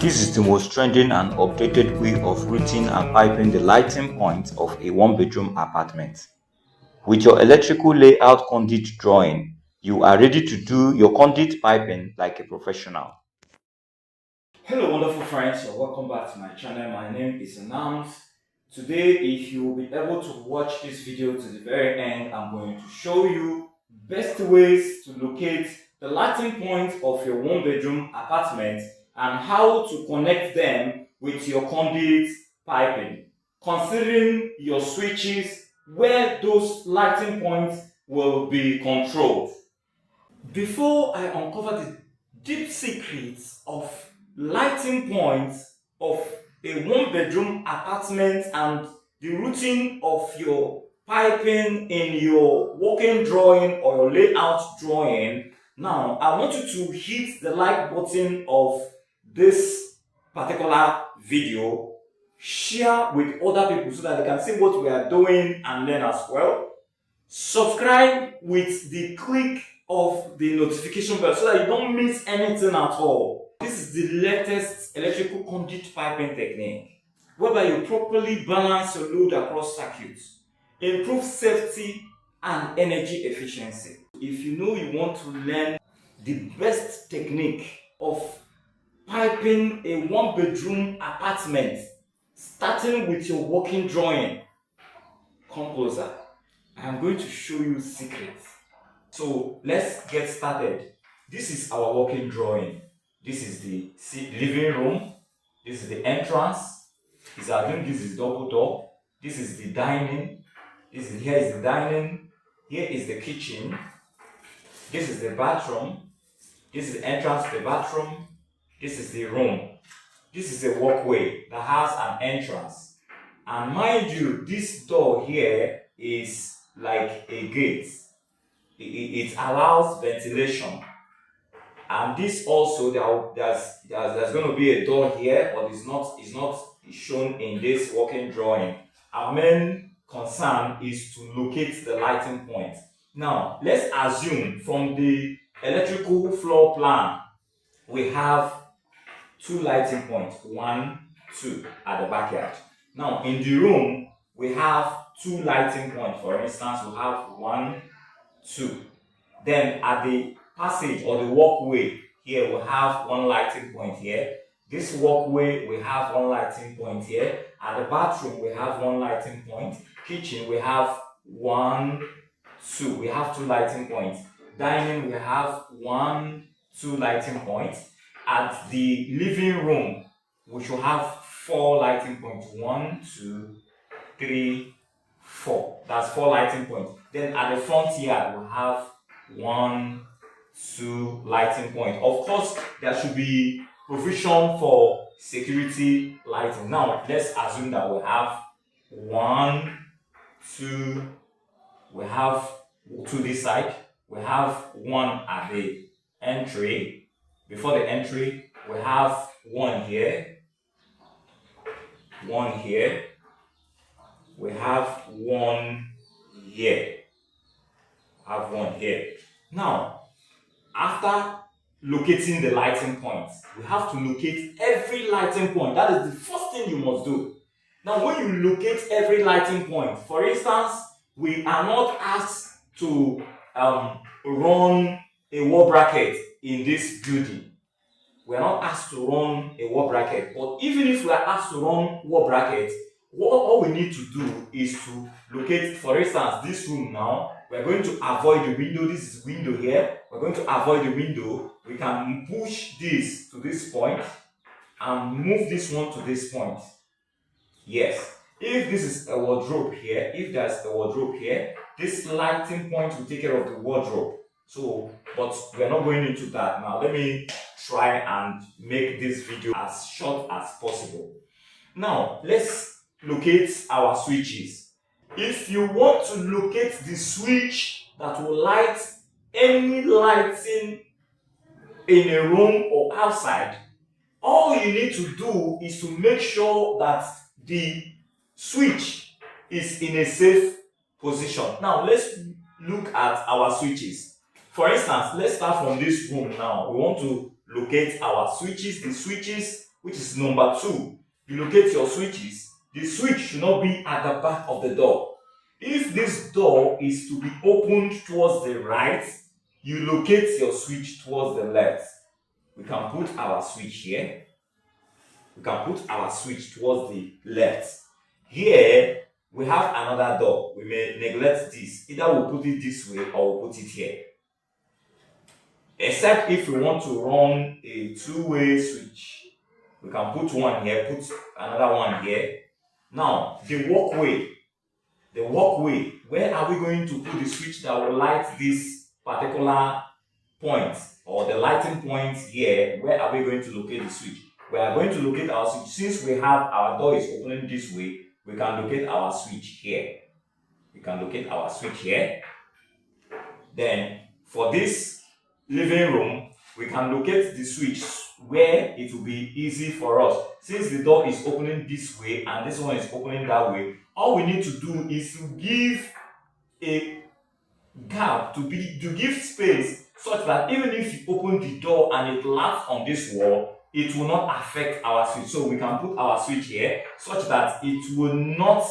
This is the most trending and updated way of routing and piping the lighting points of a one-bedroom apartment. With your electrical layout conduit drawing, you are ready to do your conduit piping like a professional. Hello wonderful friends, you're welcome back to my channel. My name is Anams. Today, if you will be able to watch this video to the very end, I'm going to show you best ways to locate the lighting points of your one-bedroom apartment and how to connect them with your conduit piping, considering your switches where those lighting points will be controlled. Before I uncover the deep secrets of lighting points of a one-bedroom apartment and the routing of your piping in your working drawing or your layout drawing, now I want you to hit the like button of this particular video, share with other people so that they can see what we are doing and learn as well. Subscribe with the click of the notification bell so that you don't miss anything at all. This is the latest electrical conduit piping technique whereby you properly balance your load across circuits, improve safety and energy efficiency. If you know you want to learn the best technique of piping a one-bedroom apartment, starting with your working drawing, come closer. I'm going to show you secrets. So let's get started. This is our working drawing. This is the living room. This is the entrance. This is double door. This is the dining. Here is the dining. Here is the kitchen. This is the bathroom. This is the entrance to the bathroom. This is the room. This is a walkway that has an entrance. And mind you, this door here is like a gate. It allows ventilation. And this also, there's going to be a door here, but it's not shown in this working drawing. Our main concern is to locate the lighting point. Now, let's assume from the electrical floor plan, we have two lighting points, 1, 2 at the backyard. Now, in the room, we have two lighting points. For instance, we have 1, 2. Then at the passage or the walkway here, we have one lighting point here. This walkway, we have one lighting point here. At the bathroom, we have one lighting point. Kitchen, we have 1, 2. We have two lighting points. Dining, we have 1, 2 lighting points. At the living room, we should have 4 lighting points. 1, 2, 3, 4. That's 4 lighting points. Then at the front yard, we have 1, 2 lighting points. Of course, there should be provision for security lighting. Now, let's assume that we have 1, 2. We have 2 this side. We have 1 at the entry. Before the entry, we have 1 here, 1 here. We have 1 here. Have 1 here. Now, after locating the lighting points, we have to locate every lighting point. That is the first thing you must do. Now, when you locate every lighting point, for instance, we are not asked to run a wall bracket in this building. We are not asked to run a wall bracket. But even if we are asked to run wall brackets, all we need to do is to locate, for instance, this room now. We're going to avoid the window. This is window here. We're going to avoid the window. We can push this to this point and move this one to this point. Yes. If this is a wardrobe here, if there's a wardrobe here, this lighting point will take care of the wardrobe. So, but we're not going into that now. Let me try and make this video as short as possible. Now, let's locate our switches. If you want to locate the switch that will light any lighting in a room or outside, all you need to do is to make sure that the switch is in a safe position. Now, let's look at our switches. For instance, let's start from this room now. We want to locate our switches. The switches which is number 2. You locate your switches. The switch should not be at the back of the door. If this door is to be opened towards the right, you locate your switch towards the left. We can put our switch here. We can put our switch towards the left. Here, we have another door. We may neglect this. Either we'll put it this way or we'll put it here. Except if we want to run a two-way switch. We can put one here, put another one here. Now, the walkway, where are we going to put the switch that will light this particular point or the lighting point here? Where are we going to locate the switch? We are going to locate our switch. Since we have our door is opening this way, we can locate our switch here. We can locate our switch here. Then for this living room, we can locate the switch where it will be easy for us. Since the door is opening this way and this one is opening that way, all we need to do is to give a gap, to give space such that even if you open the door and it lands on this wall, it will not affect our switch. So we can put our switch here such that it will not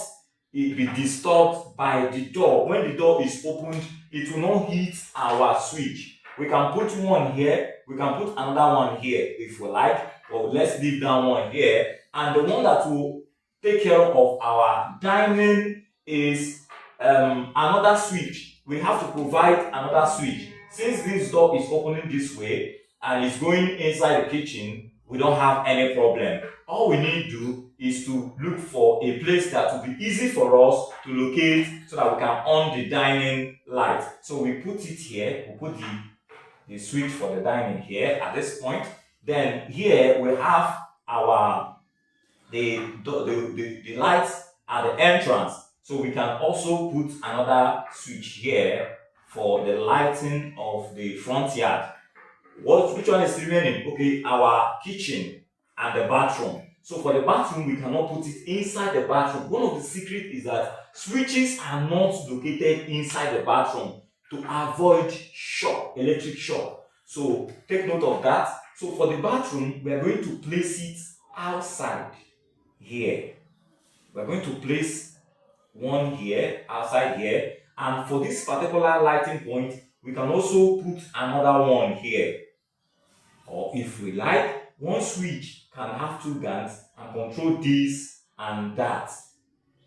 be disturbed by the door. When the door is opened, it will not hit our switch. We can put one here, we can put another one here if we like, or let's leave that one here. And the one that will take care of our dining is another switch. We have to provide another switch. Since this door is opening this way and it's going inside the kitchen, we don't have any problem. All we need to do is to look for a place that will be easy for us to locate so that we can on the dining light. So we put it here, we put the switch for the dining here at this point. Then here we have our the lights at the entrance. So we can also put another switch here for the lighting of the front yard. Which one is remaining? Okay, our kitchen and the bathroom. So for the bathroom, we cannot put it inside the bathroom. One of the secrets is that switches are not located inside the bathroom to avoid shock, electric shock. So take note of that. So for the bathroom, we are going to place it outside here. We are going to place one here, outside here. And for this particular lighting point, we can also put another one here. Or if we like, one switch can have two guns and control this and that.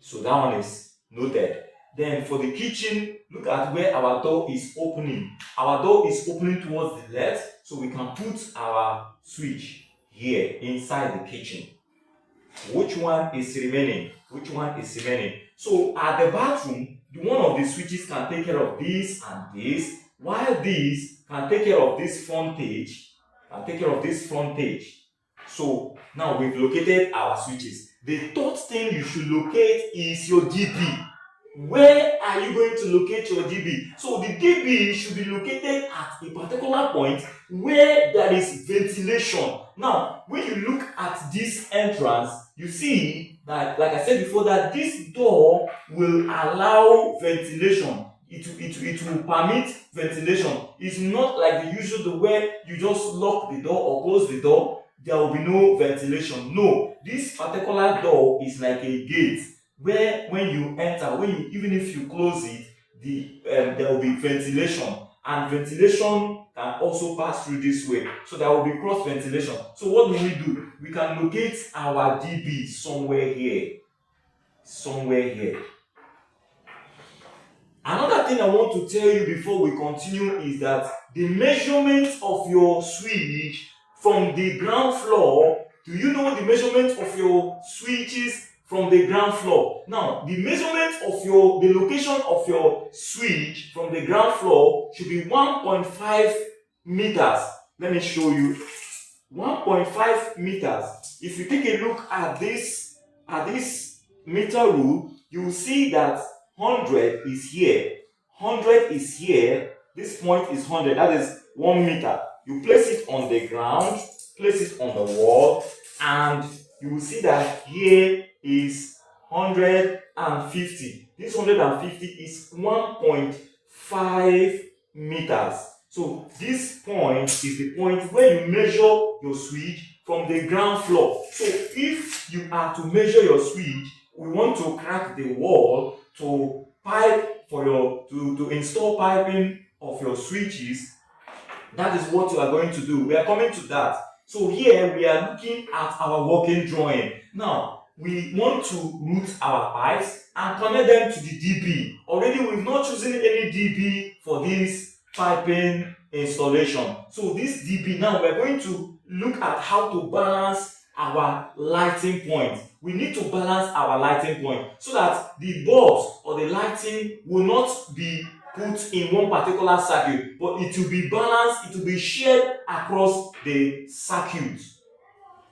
So that one is noted. Then for the kitchen, look at where our door is opening. Our door is opening towards the left, so we can put our switch here inside the kitchen. Which one is remaining? Which one is remaining? So at the bathroom, one of the switches can take care of this and this, while this can take care of this frontage. So now we've located our switches. The third thing you should locate is your DB. Where are you going to locate your DB? So the DB should be located at a particular point where there is ventilation. Now, when you look at this entrance, you see that, like I said before, that this door will allow ventilation. It will permit ventilation. It's not like the usual the way you just lock the door or close the door, there will be no ventilation. No, this particular door is like a gate where when you enter, even if you close it, there will be ventilation, and ventilation can also pass through this way. So there will be cross ventilation. So what do? We can locate our DB somewhere here. Another thing I want to tell you before we continue is that the measurement of your switch from the ground floor, do you know the measurement of your switches from the ground floor? Now, the measurement of the location of your switch from the ground floor should be 1.5 meters. Let me show you. 1.5 meters. If you take a look at this meter rule, you will see that 100 is here. 100 is here. This point is 100. That is 1 meter. You place it on the ground, place it on the wall, and you will see that here is 150. This 150 is 1.5 meters. So this point is the point where you measure your switch from the ground floor. So if you are to measure your switch, we want to crack the wall to pipe for your to install piping of your switches. That is what you are going to do. We are coming to that. So here we are looking at our working drawing. Now we want to route our pipes and connect them to the DB. Already we've not chosen any DB for this piping installation. So this DB, now we're going to look at how to balance our lighting point. We need to balance our lighting point so that the bulbs or the lighting will not be put in one particular circuit, but it will be balanced, it will be shared across the circuit.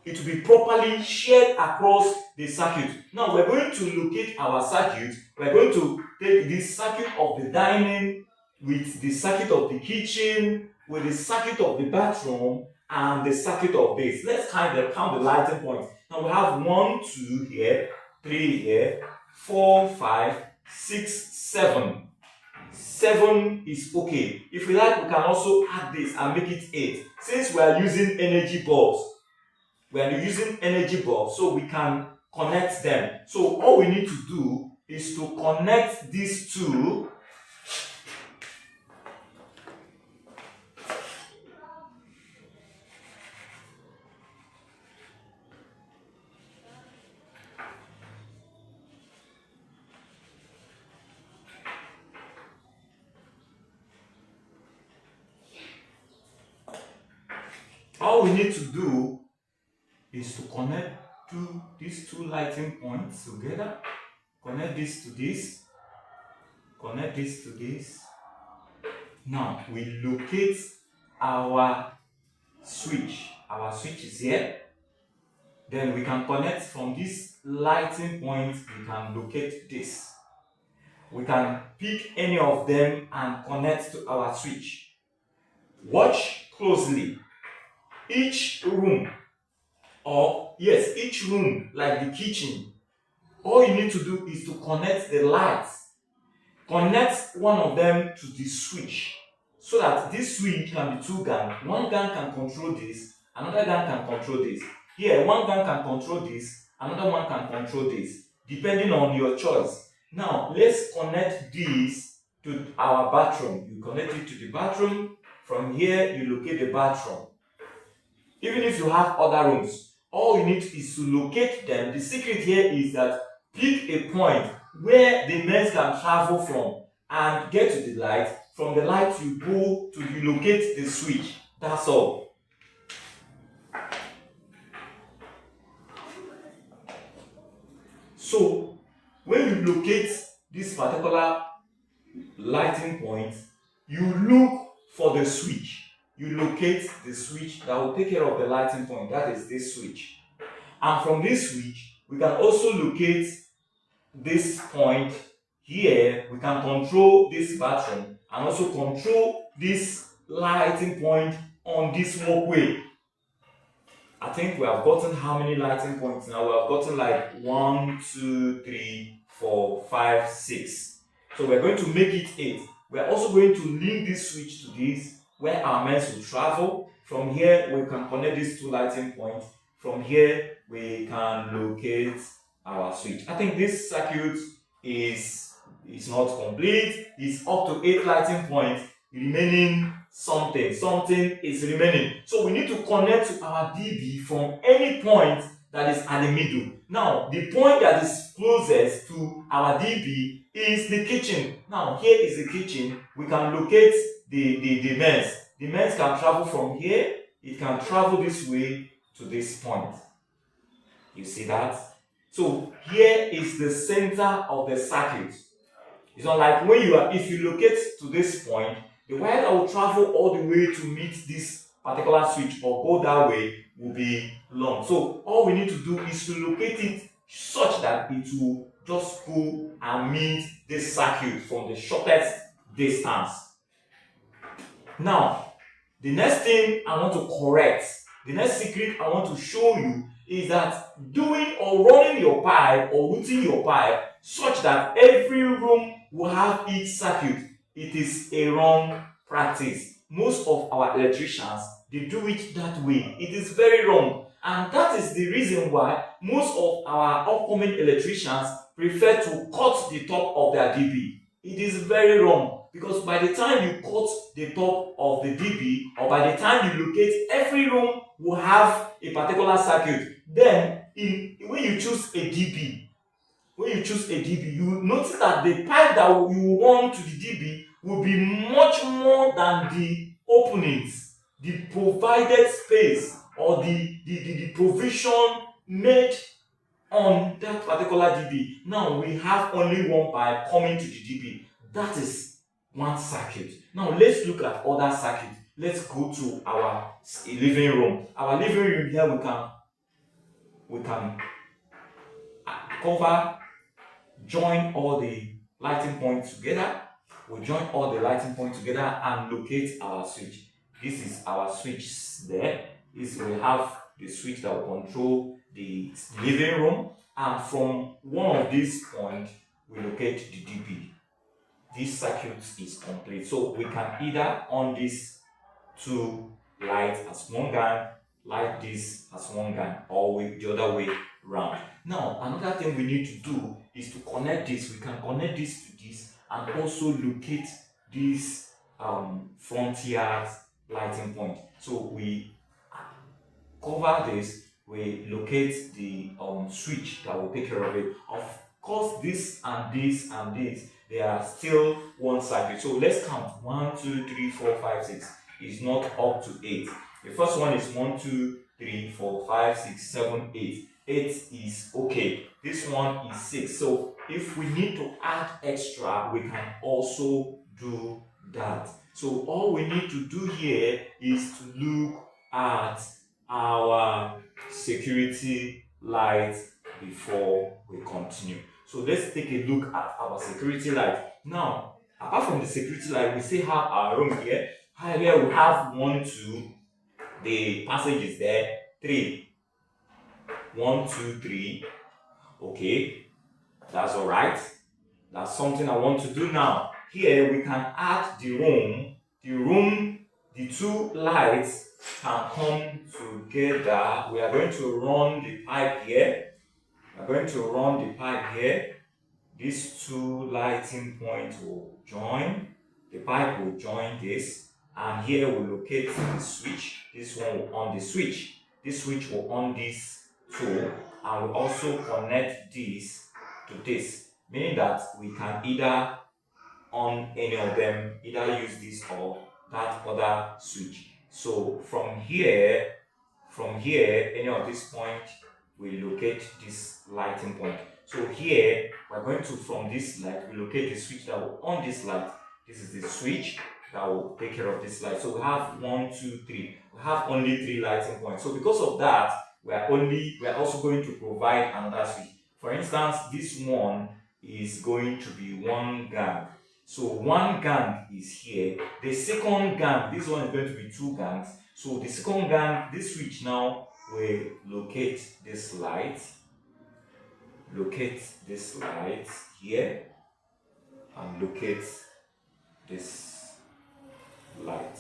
It will be properly shared across the circuit. Now we're going to locate our circuit. We're going to take this circuit of the dining with the circuit of the kitchen, with the circuit of the bathroom, and the circuit of this. Let's count the lighting points. Now we have 1, 2 here, 3 here, 4, 5, 6, 7. 7 is okay. If we like, we can also add this and make it 8. Since we are using energy bulbs, so we can connect them. So all we need to do is to connect these two. All we need to do is to connect these two lighting points together. Connect this to this. Connect this to this. Now we locate our switch. Our switch is here. Then we can connect from this lighting point. We can locate this. We can pick any of them and connect to our switch. Watch closely. Each room, like the kitchen, all you need to do is to connect the lights. Connect one of them to the switch so that this switch can be 2 gang. One gang can control this, another gang can control this. Here, one gang can control this, another one can control this, depending on your choice. Now, let's connect this to our bathroom. You connect it to the bathroom. From here, you locate the bathroom. Even if you have other rooms, all you need is to locate them. The secret here is that pick a point where the mains can travel from and get to the light. From the light, you locate the switch. That's all. So, when you locate this particular lighting point, you look for the switch. You locate the switch that will take care of the lighting point. That is this switch. And from this switch, we can also locate this point here. We can control this bathroom and also control this lighting point on this walkway. I think we have gotten how many lighting points now? We have gotten like 1, 2, 3, 4, 5, 6. So we're going to make it 8. We're also going to link this switch to this, where our mains will travel. From here, we can connect these 2 lighting points. From here, we can locate our switch. I think this circuit is not complete. It's up to 8 lighting points. Remaining something is remaining. So we need to connect to our DB from any point that is at the middle. Now, the point that is closest to our DB is the kitchen. Now, here is the kitchen. We can locate the mains. The mains can travel from here. It can travel this way to this point. You see that? So here is the center of the circuit. It's not like if you locate to this point, the wire that will travel all the way to meet this particular switch or go that way will be long. So all we need to do is to locate it such that it will just go and meet this circuit from the shortest distance. Now, the next thing I want to correct, the next secret I want to show you is that doing or running your pipe or routing your pipe such that every room will have its circuit, it is a wrong practice. Most of our electricians, they do it that way. It is very wrong. And that is the reason why most of our upcoming electricians prefer to cut the top of their DB. It is very wrong, because by the time you cut the top of the DB, or by the time you locate, every room will have a particular circuit. Then when you choose a DB, you will notice that the pipe that you want to the DB will be much more than the openings, the provided space, or the provision made on that particular DB. Now we have only one pipe coming to the DB. That is one circuit. Now let's look at other circuits. Let's go to our living room. Our living room here, we can cover, join all the lighting points together. We'll join all the lighting points together and locate our switch. This is our switch there. We have the switch that will control the living room, and from one of these points we locate the DB. This circuit is complete. So we can either on this two lights as one gang, light this as one gang, or the other way round. Now another thing we need to do is to connect this. We can connect this to this and also locate this frontier lighting point. So we cover this, we locate the switch that will take care of it. Of course, this and this and this, they are still one circuit. So let's count 1, 2, 3, 4, 5, 6. Is not up to 8. The first one is 1, 2, 3, 4, 5, 6, 7, 8. 8 is okay. This one is 6. So if we need to add extra, we can also do that. So all we need to do here is to look at our security light before we continue. So let's take a look at our security light. Now, apart from the security light, we still have our room here. Here we have 1, 2, the passage is there, 3. 1, 2, 3. Okay, that's all right. That's something I want to do now. Here we can add the room. The two lights can come together. We are going to run the pipe here. These two lighting points will join. The pipe will join this, and here we'll locate the switch. This one will on the switch. This switch will on this too, and we'll also connect this to this, meaning that we can either on any of them, either use this or that other switch. So from here, any of this point, we locate this lighting point. So here, we're going to, from this light, we locate the switch that will on this light. This is the switch that will take care of this light. So we have 1, 2, 3. We have only 3 lighting points. So because of that, we are also going to provide another switch. For instance, this one is going to be one gang. So one gang is here. The second gang, this one is going to be 2 gangs. So the second gang, this switch now will locate this light here, and locate this light.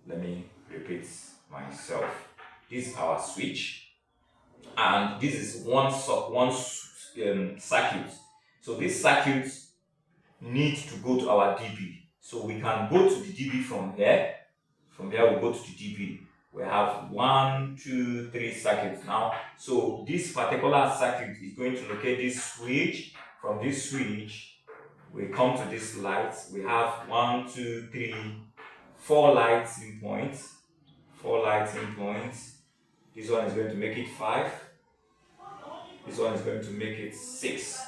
Let me repeat myself. This is our switch, and this is one circuit. So this circuit needs to go to our DB. So we can go to the DB from here. From here we go to the DB. We have 1, 2, 3 circuits now. So this particular circuit is going to locate this switch. From this switch, we come to this light. We have 1, 2, 3, 4 lighting points. 4 lighting points. This one is going to make it 5. This one is going to make it 6.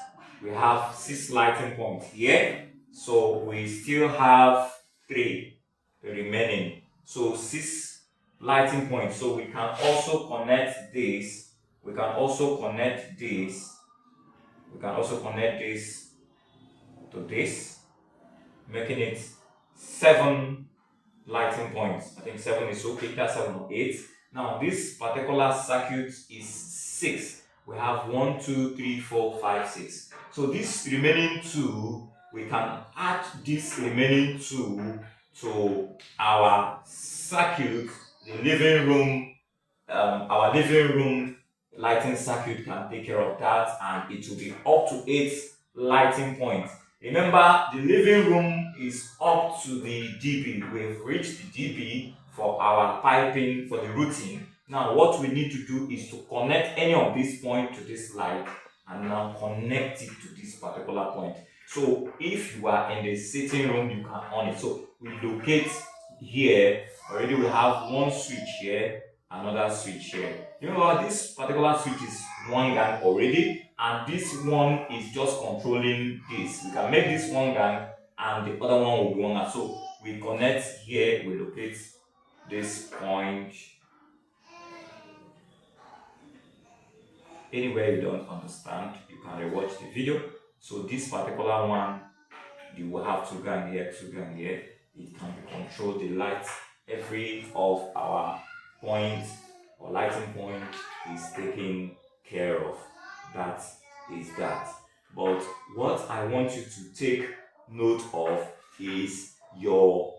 We have 6 lighting points here. So we still have 3 remaining. So 6 lighting points. So we can also connect this. We can also connect this to this, making it 7 lighting points. I think 7 is okay. That's 7 or 8. Now this particular circuit is 6. We have 1, 2, 3, 4, 5, 6. So this remaining 2, we can add this remaining 2 to our circuit, the living room, our living room lighting circuit can take care of that, and it will be up to 8 lighting points. Remember, the living room is up to the DB. We've reached the DB for our piping for the routing. Now what we need to do is to connect any of these points to this light and now connect it to this particular point. So if you are in the sitting room, you can on it. So we locate here. Already we have one switch here, another switch here. Remember, this particular switch is one gang already, and this one is just controlling this. We can make this one gang and the other one will be one gang. So we connect here, we locate this point. Anywhere you don't understand, you can rewatch the video. So this particular one, you will have two gang here, two gang here. It can be controlled. The light, every of our points or lighting point is taken care of. That is that. But what I want you to take note of is your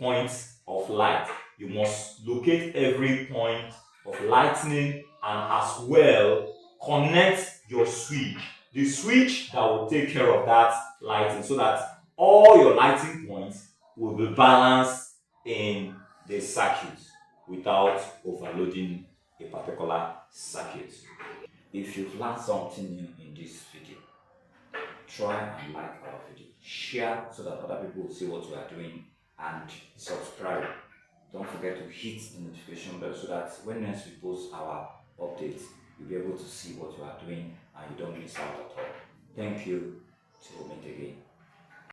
points of light. You must locate every point of lightning and as well connect your switch. The switch that will take care of that lighting, so that all your lighting points will be balanced in the circuit without overloading a particular circuit. If you've learned something new in this video, try and like our video, share so that other people will see what we are doing, and subscribe. Don't forget to hit the notification bell so that when next we post our updates, you'll be able to see what we are doing and you don't miss out at all. Thank you. Till we meet again.